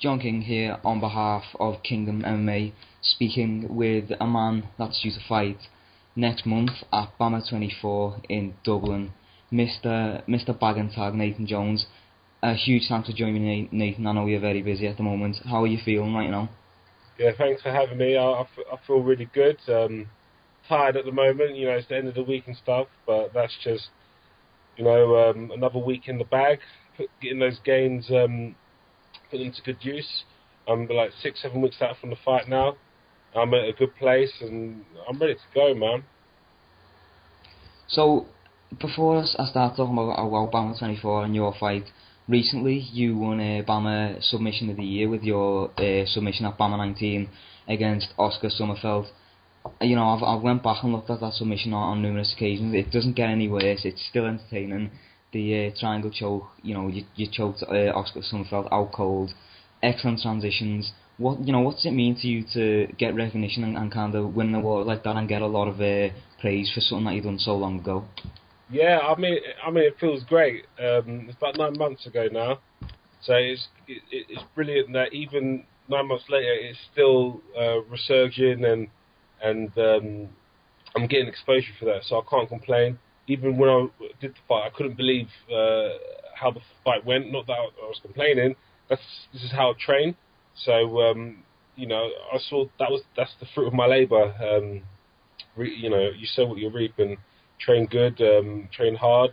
John King here on behalf of Kingdom MMA, speaking with a man that's due to fight next month at BAMMA 24 in Dublin, Mr. Bag and Tag Nathan Jones. A huge thanks for joining me, Nathan. I know you're very busy at the moment. How are you feeling right now? Yeah, thanks for having me. I feel really good. Tired at the moment, it's the end of the week and stuff, but that's just, another week in the bag, getting those gains, put them to good use. I'm like 6-7 weeks out from the fight now. I'm at a good place and I'm ready to go, man. So, before I start talking about BAMMA 24 and your fight, recently you won a BAMMA Submission of the Year with your submission at BAMMA 19 against Oscar Sommerfeld. I've went back and looked at that submission on numerous occasions. It doesn't get any worse. It's still entertaining. The triangle choke, you choked Oscar Sommerfeld out cold. Excellent transitions. What does it mean to you to get recognition and kind of win an award like that and get a lot of praise for something that you've done so long ago? Yeah, I mean, it feels great. It's about 9 months ago now, so it's brilliant that even 9 months later, it's still resurging and I'm getting exposure for that, so I can't complain. Even when I did the fight, I couldn't believe how the fight went. Not that I was complaining. This is how I train. So I saw that's the fruit of my labour. You sow what you reap, and train good, train hard,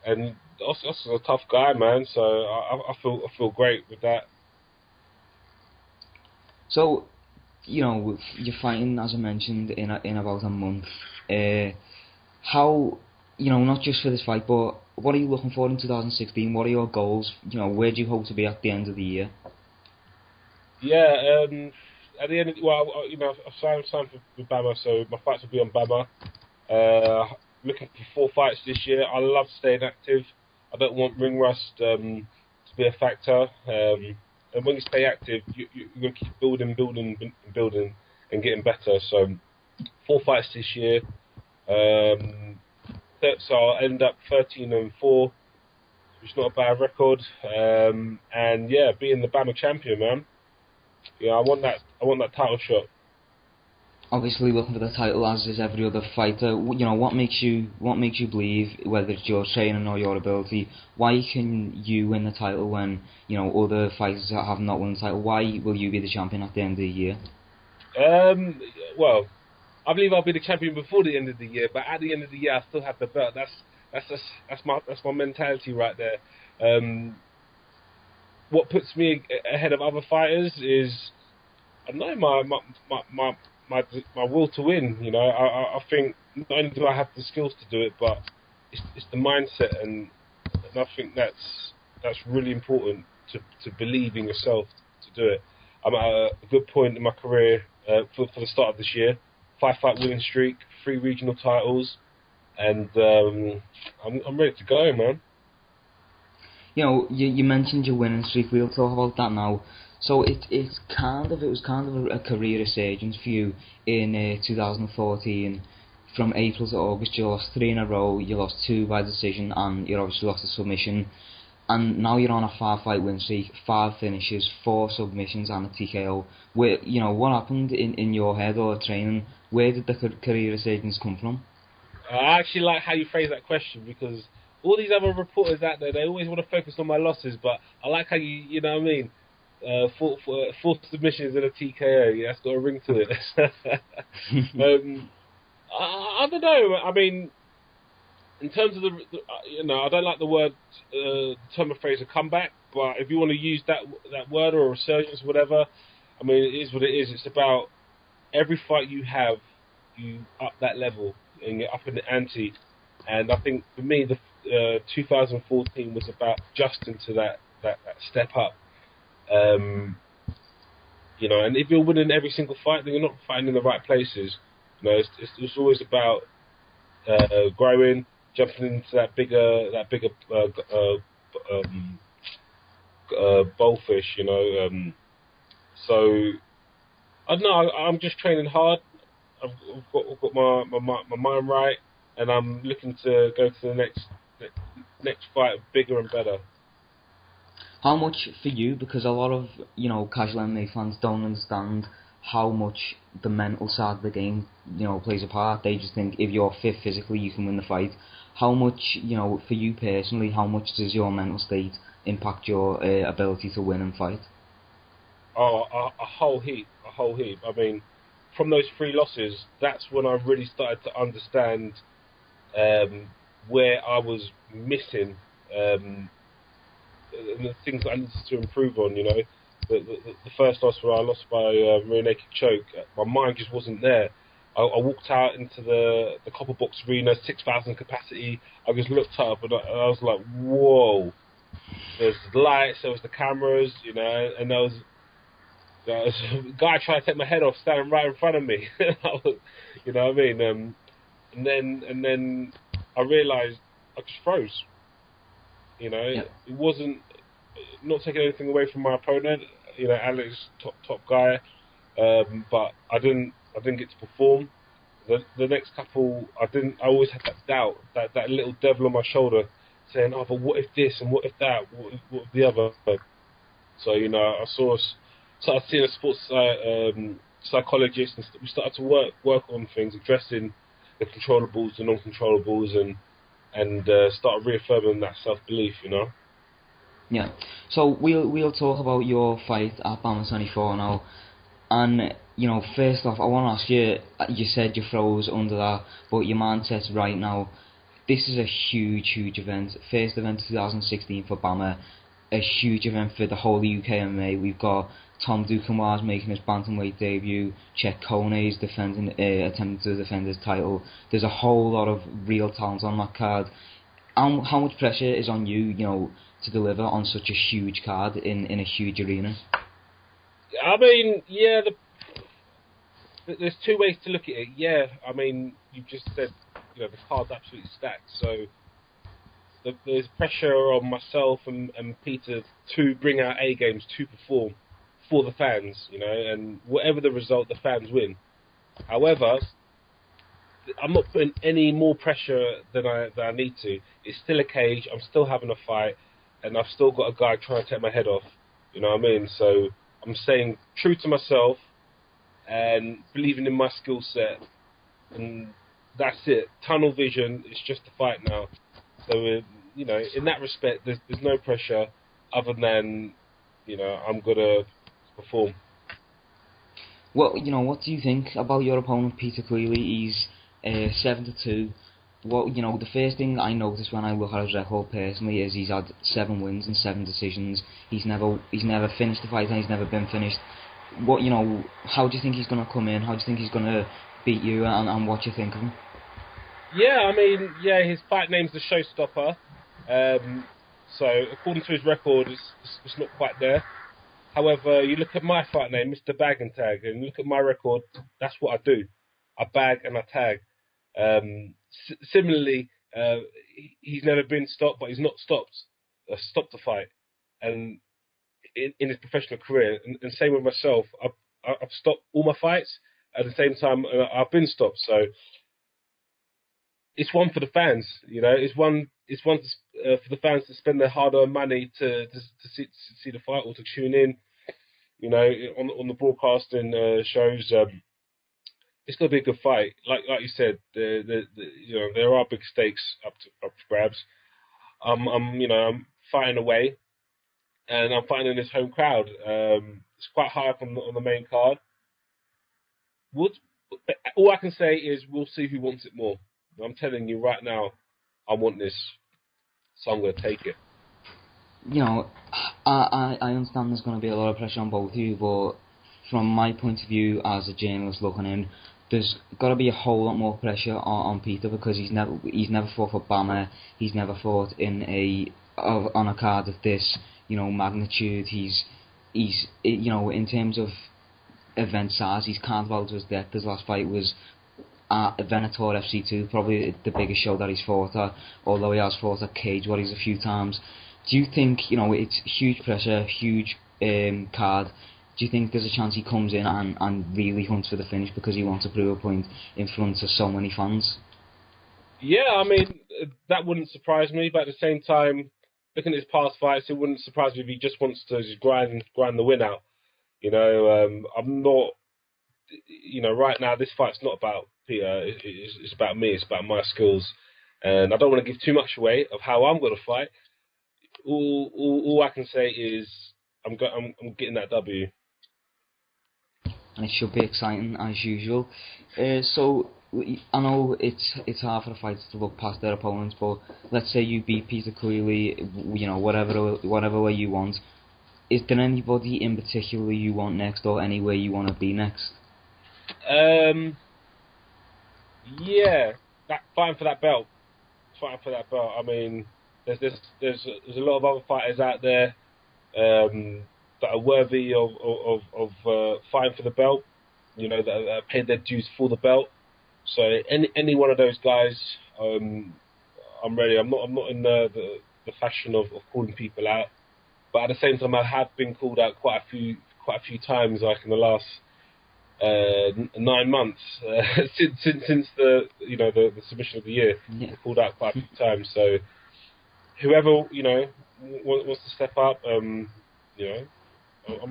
and Oscar's a tough guy, man. So I feel great with that. So, you're fighting, as I mentioned, in about a month. How, not just for this fight, but what are you looking for in 2016? What are your goals? Where do you hope to be at the end of the year? Yeah, at the end, I've signed for BAMMA, so my fights will be on BAMMA. Looking for 4 fights this year. I love staying active. I don't want ring rust to be a factor. And when you stay active, you're going to keep building, and getting better. So 4 fights this year. So I'll end up 13-4, which is not a bad record. And yeah, being the BAMMA champion, man. Yeah, I want that title shot. Obviously, looking for the title, as is every other fighter. What makes you believe, whether it's your training or your ability, why can you win the title when other fighters have not won the title? Why will you be the champion at the end of the year? Well, I believe I'll be the champion before the end of the year, but at the end of the year, I still have the belt. That's my mentality right there. What puts me ahead of other fighters is, I don't know, my will to win. I think not only do I have the skills to do it, but it's the mindset, and I think that's really important to believe in yourself to do it. I'm at a good point in my career for the start of this year. 5-fight winning streak, 3 regional titles, and I'm ready to go, man. You mentioned your winning streak. We'll talk about that now. So it was kind of a career resurgence for you in 2014. From April to August, you lost 3 in a row. You lost 2 by decision, and you obviously lost a submission. And now you're on a 5-fight win streak, 5 finishes, 4 submissions, and a TKO. What happened in your head or training? Where did the career resurgence come from? I actually like how you phrase that question, because all these other reporters out there, they always want to focus on my losses, but I like how you know what I mean? 4 submissions and a TKO, yeah, that's got a ring to it. I don't know. I mean, in terms of I don't like the word, term of phrase, a comeback, but if you want to use that word, or a resurgence, whatever, I mean, it is what it is. It's about every fight you have, you up that level and you're up in the ante. And I think for me, the 2014 was about adjusting to that step up. And if you're winning every single fight, then you're not fighting in the right places. It's always about growing, jumping into that bigger bowlfish. So I don't know. I'm just training hard. I've got my mind right, and I'm looking to go to the next fight bigger and better. How much for you? Because a lot of casual MMA fans don't understand how much the mental side of the game plays a part. They just think if you're fit physically, you can win the fight. How much for you personally? How much does your mental state impact your ability to win and fight? Oh, a whole heap, a whole heap. I mean, from those 3 losses, that's when I really started to understand where I was missing and the things that I needed to improve on. The first loss where I lost by rear naked choke, my mind just wasn't there. I walked out into the Copper Box Arena, 6,000 capacity. I just looked up and I was like, whoa. There's the lights, there was the cameras, and there was a guy trying to take my head off standing right in front of me. You know what I mean? And then I realised I just froze. Yeah. It wasn't not taking anything away from my opponent. Alex, top guy, but I didn't get to perform. The next couple, I didn't. I always had that doubt, that little devil on my shoulder, saying, "Oh, but what if this and what if that? What if the other?" So I started seeing a sports psychologist, and we started to work on things, addressing the controllables, the non-controllables, and start reaffirming that self-belief. Yeah. So we'll talk about your fight at BAMMA 24 now. And first off, I want to ask you. You said you froze under that, but your mindset's right now. This is a huge event. First event 2016 for BAMMA. A huge event for the whole UK MMA. We've got Tom Duquesnoy making his bantamweight debut. Chet Kone's attempting to defend his title. There's a whole lot of real talent on that card. How much pressure is on you, to deliver on such a huge card in a huge arena? I mean, yeah, there's 2 ways to look at it. Yeah, I mean, you just said, the card's absolutely stacked. So there's pressure on myself and Peter to bring our A games, to perform for the fans, and whatever the result, the fans win. However, I'm not putting any more pressure than I need to. It's still a cage. I'm still having a fight, and I've still got a guy trying to take my head off. You know what I mean? So I'm staying true to myself and believing in my skill set, and that's it. Tunnel vision. It's just a fight now. So in that respect, there's no pressure other than I'm gonna perform. Well, what do you think about your opponent, Peter Queally? He's 7-2. What the first thing I noticed when I look at his record personally is he's had 7 wins and 7 decisions. He's never finished the fight and he's never been finished. What how do you think he's gonna come in? How do you think he's gonna beat you? And what do you think of him? Yeah, I mean, his fight name's the Showstopper. So according to his record, it's not quite there. However, you look at my fight name, Mr. Bag and Tag, and you look at my record, that's what I do. I bag and I tag. Similarly, he's never been stopped, but he's not stopped a fight. And in his professional career, and same with myself, I've stopped all my fights at the same time I've been stopped. So it's one for the fans, It's one for the fans to spend their hard-earned money to see the fight or to tune in, on the broadcasting shows. It's going to be a good fight. Like you said, there are big stakes up for grabs. I'm fighting away, and I'm fighting in this home crowd. It's quite high up on the main card. All I can say is we'll see who wants it more. I'm telling you right now, I want this, so I'm going to take it. I understand there's going to be a lot of pressure on both of you, but from my point of view as a journalist looking in, there's got to be a whole lot more pressure on Peter, because he's never fought for BAMMA. He's never fought on a card of this magnitude. He's in terms of event size, he's carved out to his death. His last fight was at Venator FC2, probably the biggest show that he's fought at, although he has fought at Cage Warriors a few times. Do you think, it's huge pressure, huge card? Do you think there's a chance he comes in and really hunts for the finish because he wants to prove a point in front of so many fans? Yeah, I mean, that wouldn't surprise me, but at the same time, looking at his past fights, it wouldn't surprise me if he just wants to just grind the win out. I'm not. Right now this fight's not about Peter. It's about me. It's about my skills, and I don't want to give too much away of how I'm going to fight. All I can say is I'm getting that W. And it should be exciting as usual. So I know it's hard for the fighters to look past their opponents, but let's say you beat Peter Queally, whatever way you want. Is there anybody in particular you want next, or anywhere you want to be next? Yeah, fighting for that belt. I mean, there's a lot of other fighters out there that are worthy of fighting for the belt. That have paid their dues for the belt. So any one of those guys, I'm ready. I'm not in the fashion of calling people out, but at the same time, I have been called out quite a few times, like in the last 9 months since the submission of the year. Yeah. Called out quite a few times. So whoever wants to step up, I'm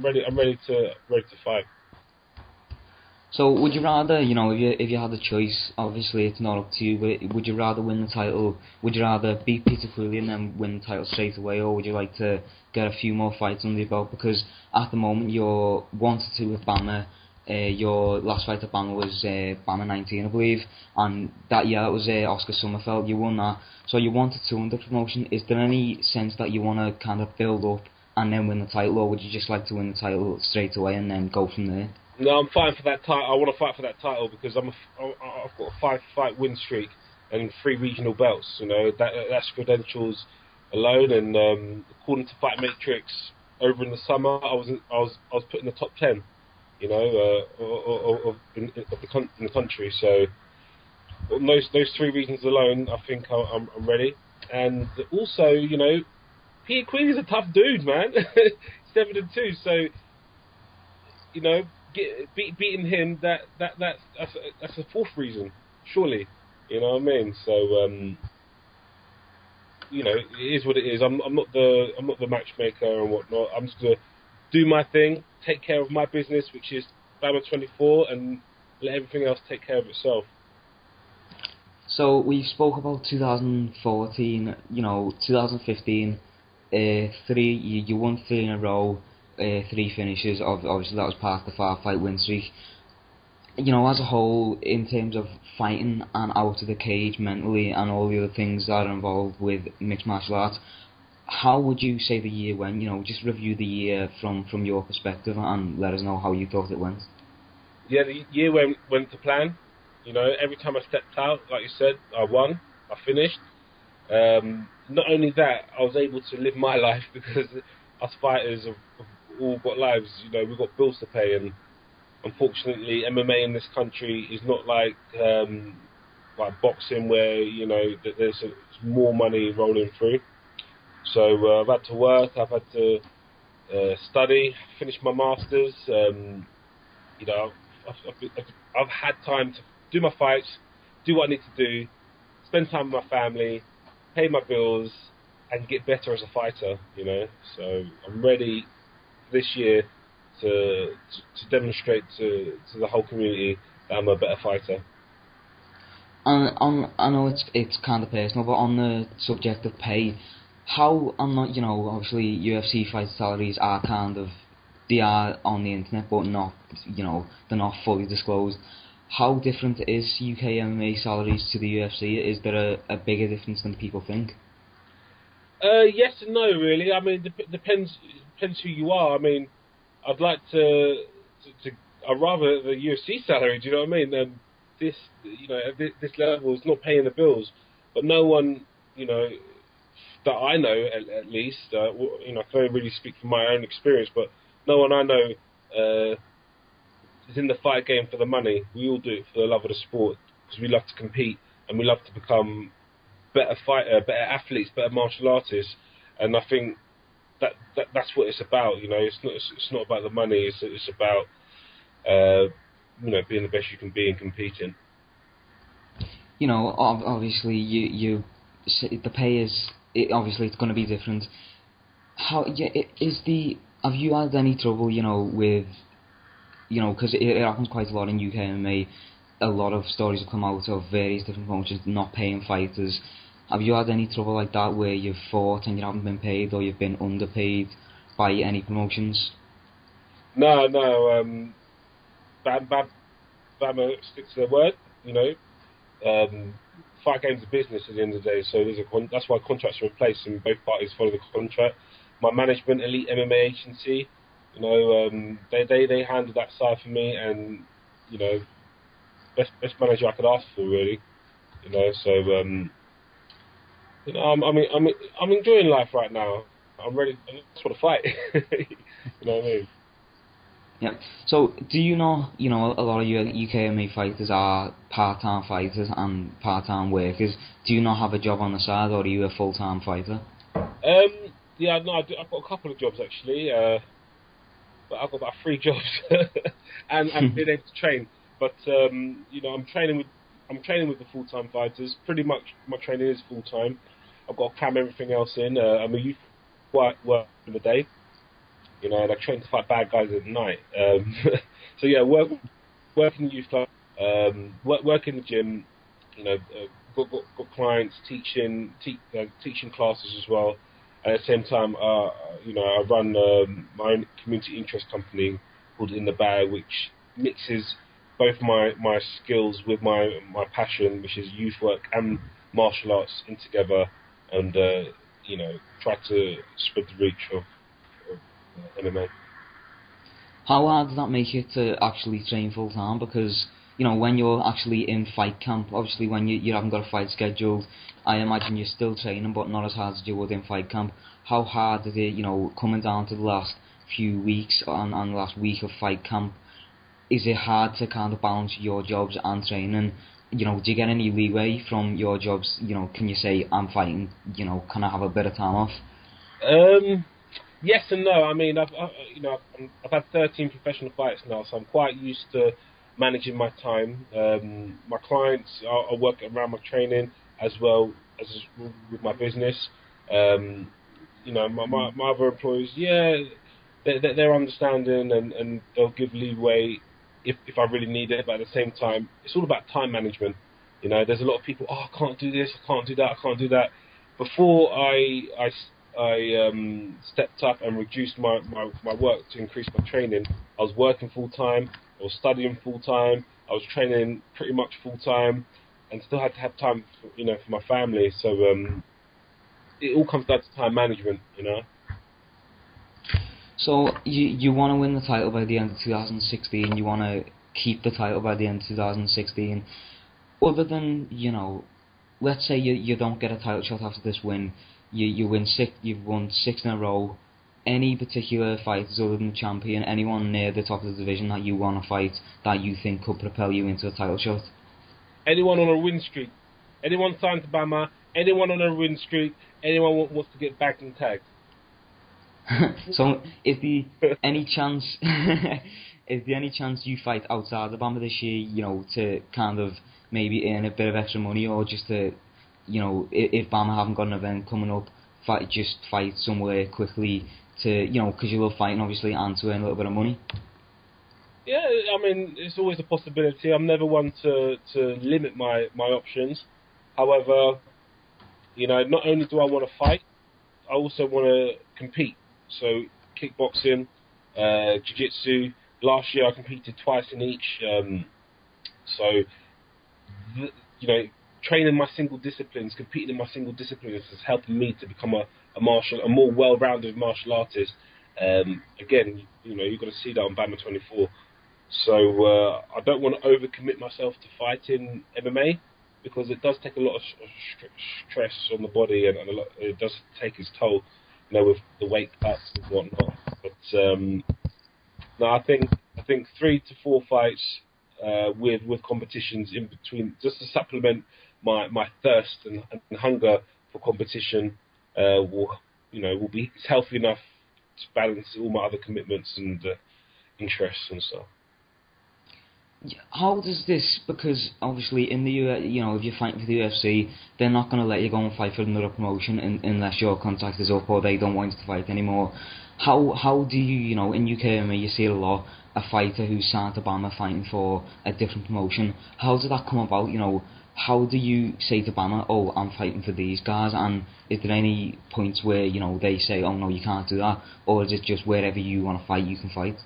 ready. I'm ready to fight. So would you rather, if you had a choice, obviously it's not up to you, but would you rather win the title? Would you rather beat Peter Queally and then win the title straight away, or would you like to get a few more fights under your belt? Because at the moment you're 1-2 with BAMMA. Your last fight at BAMMA was BAMMA 19, I believe, and that was Oscar Sommerfeld. You won that, so you're 1-2 under promotion. Is there any sense that you want to kind of build up and then win the title, or would you just like to win the title straight away and then go from there? No, I'm fighting for that title. I want to fight for that title because I've got a 5-fight win streak and 3 regional belts. That's credentials alone. And according to Fight Matrix, over in the summer, I was put in the top 10. In the country. So those 3 regions alone, I think I'm ready. And also, Peter Queally's a tough dude, man. 7-2. So beating him, that's a 4th reason, surely. You know what I mean? So it is what it is. I'm not the matchmaker and whatnot. I'm just gonna do my thing, take care of my business, which is BAMMA 24, and let everything else take care of itself. So we spoke about 2014, 2015, you won 3 in a row, 3 finishes. Obviously that was part of the 5-fight win streak. As a whole, in terms of fighting and out of the cage mentally and all the other things that are involved with mixed martial arts, how would you say the year went? Just review the year from your perspective and let us know how you thought it went. Yeah, the year went to plan. Every time I stepped out, like you said, I won, I finished. Not only that, I was able to live my life because us fighters have all got lives. We've got bills to pay, and unfortunately, MMA in this country is not like boxing, where there's more money rolling through. So I've had to work, I've had to study, finish my masters. I've had time to do my fights, do what I need to do, spend time with my family, pay my bills, and get better as a fighter. So I'm ready this year to demonstrate to the whole community that I'm a better fighter. I know it's kind of personal, but on the subject of pay, how obviously UFC fight salaries are they are on the internet, but not they're not fully disclosed. How different is UK MMA salaries to the UFC? Is there a bigger difference than people think? Yes and no, really. I mean, depends who you are. I mean, I'd like I'd rather the UFC salary. Do you know what I mean? This this level is not paying the bills, but no one that I know at least I can only really speak from my own experience, but no one I know is in the fight game for the money. We all do it for the love of the sport because we love to compete and we love to become better better athletes, better martial artists, and I think that's what it's about. It's not about the money. It's about being the best you can be and competing. Obviously the pay is obviously it's going to be different. Have you had any trouble, with, because it happens quite a lot in UK MMA. A lot of stories have come out of various different promotions not paying fighters. Have you had any trouble like that where you've fought and you haven't been paid, or you've been underpaid by any promotions? No. BAMMA sticks to their word. Fight games are business at the end of the day, so that's why contracts are in place and both parties follow the contract. My management, Elite MMA Agency, they handle that side for me, and best manager I could ask for, really. So I'm enjoying life right now. I'm ready. I just want to fight. You know what I mean? Yeah. So, do you know, a lot of your UKMA fighters are part-time fighters and part-time workers. Do you not have a job on the side, or are you a full-time fighter? Yeah, no, I've got a couple of jobs actually, but I've got about 3 jobs, and being able to train. But I'm training with the full-time fighters. Pretty much, my training is full-time. I've got to cram everything else in. I'm a youth work in the day. And I train to fight bad guys at night. So yeah, work in the youth club, work in the gym. Got clients teaching classes as well. And at the same time, I run my own community interest company called In the Bag, which mixes both my skills with my passion, which is youth work and martial arts, in together, and try to spread the reach of MMA. How hard does that make it to actually train full time? Because when you're actually in fight camp, obviously when you haven't got a fight scheduled, I imagine you're still training, but not as hard as you would in fight camp. How hard is it, coming down to the last few weeks and the last week of fight camp? Is it hard to kind of balance your jobs and training? Do you get any leeway from your jobs? Can you say, I'm fighting, can I have a bit of time off? Yes and no. I mean, I've had 13 professional fights now, so I'm quite used to managing my time. My clients, I work around my training as well as with my business. My other employees, yeah, they're understanding, and they'll give leeway if I really need it. But at the same time, it's all about time management. There's a lot of people, I can't do this, I can't do that, I can't do that. Before I stepped up and reduced my work to increase my training, I was working full time, I was studying full time, I was training pretty much full time, and still had to have time for my family. So it all comes down to time management. So you want to win the title by the end of 2016, you want to keep the title by the end of 2016. Other than, let's say you don't get a title shot after this win, you've won 6 in a row. Any particular fighters other than the champion, anyone near the top of the division that you want to fight that you think could propel you into a title shot? Anyone on a win streak, anyone signed to BAMMA, anyone on a win streak, anyone wants to get bagged and tagged. So, is there any chance? Is there any chance you fight outside of BAMMA this year? To kind of maybe earn a bit of extra money, or just to, if BAMMA haven't got an event coming up, fight somewhere quickly to, because you love fighting obviously, and to earn a little bit of money. Yeah, I mean, it's always a possibility. I'm never one to limit my options. However, not only do I want to fight, I also want to compete. So kickboxing, jiu-jitsu. Last year I competed twice in each. Training my single disciplines, competing in my single disciplines has helped me to become a more well-rounded martial artist. Again, you've got to see that on BAMMA 24. So I don't want to overcommit myself to fighting MMA, because it does take a lot of stress on the body, and it does take its toll, with the weight cuts and whatnot. But no, I think 3 to 4 fights with competitions in between, just to supplement my thirst and hunger for competition, will be healthy enough to balance all my other commitments and interests and stuff. How does this, because obviously in the you know, if you're fighting for the UFC, they're not going to let you go and fight for another promotion unless your contract is up or they don't want you to fight anymore. How do you, you know, in UK MMA you see it a lot, a fighter who's signed to BAMMA fighting for a different promotion. How did that come about? You know, how do you say to BAMMA, oh, I'm fighting for these guys, and is there any points where, you know, they say, oh no, you can't do that, or is it just wherever you want to fight, you can fight?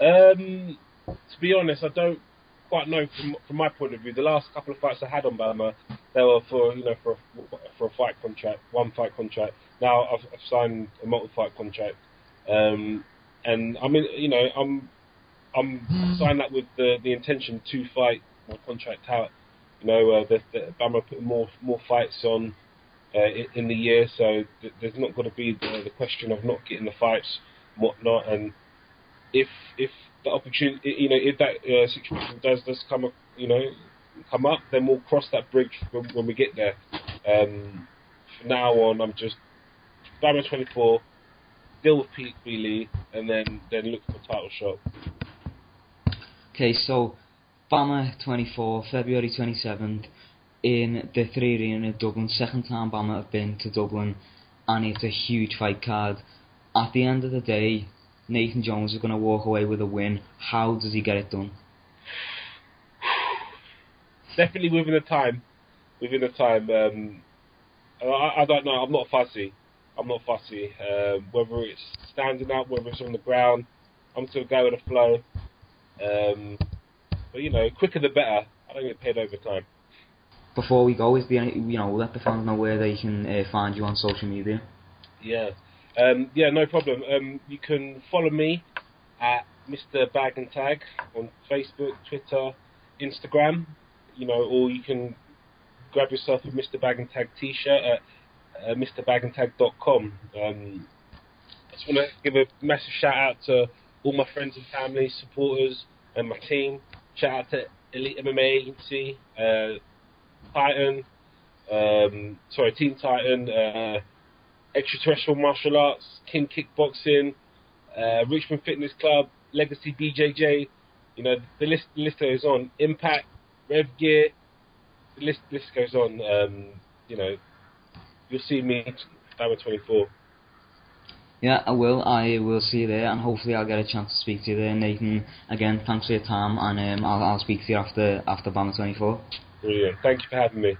To be honest, I don't quite know from my point of view. The last couple of fights I had on BAMMA, they were for for a fight contract, one fight contract. Now I've signed a multi-fight contract, and I mean, you know, I'm signed that with the intention to fight my contract out. You know, the BAMMA put more fights on in the year, so there's not going to be the question of not getting the fights, and whatnot. And if the opportunity, you know, if that situation does come up, you know, come up, then we'll cross that bridge when we get there. From now on, I'm just BAMMA 24, deal with Peter Queally, and then look for a title shot. Okay, so BAMMA 24, February 27th, in the 3 Arena in Dublin. Second time BAMMA have been to Dublin, and it's a huge fight card. At the end of the day, Nathan Jones is going to walk away with a win. How does he get it done? Definitely within the time. I don't know. I'm not fussy. Whether it's standing up, whether it's on the ground, I'm still going with the flow. But you know, quicker the better. I don't get paid overtime. Before we go, is there any, you know, let the fans know where they can find you on social media? Yeah. No problem. You can follow me at Mr. Bag and Tag on Facebook, Twitter, Instagram. You know, or you can grab yourself a Mr. Bag and Tag t-shirt at MrBagandTag.com. I just want to give a massive shout out to all my friends and family, supporters, and my team. Shout out to Elite MMA Agency, Team Titan, Extraterrestrial Martial Arts, King Kickboxing, Richmond Fitness Club, Legacy BJJ. You know, the list goes on. Impact, Rev Gear, the list goes on. You know, you'll see me BAMMA 24. Yeah, I will see you there, and hopefully I'll get a chance to speak to you there, Nathan. Again, thanks for your time, and I'll speak to you after BAMMA 24. Brilliant. Thank you for having me.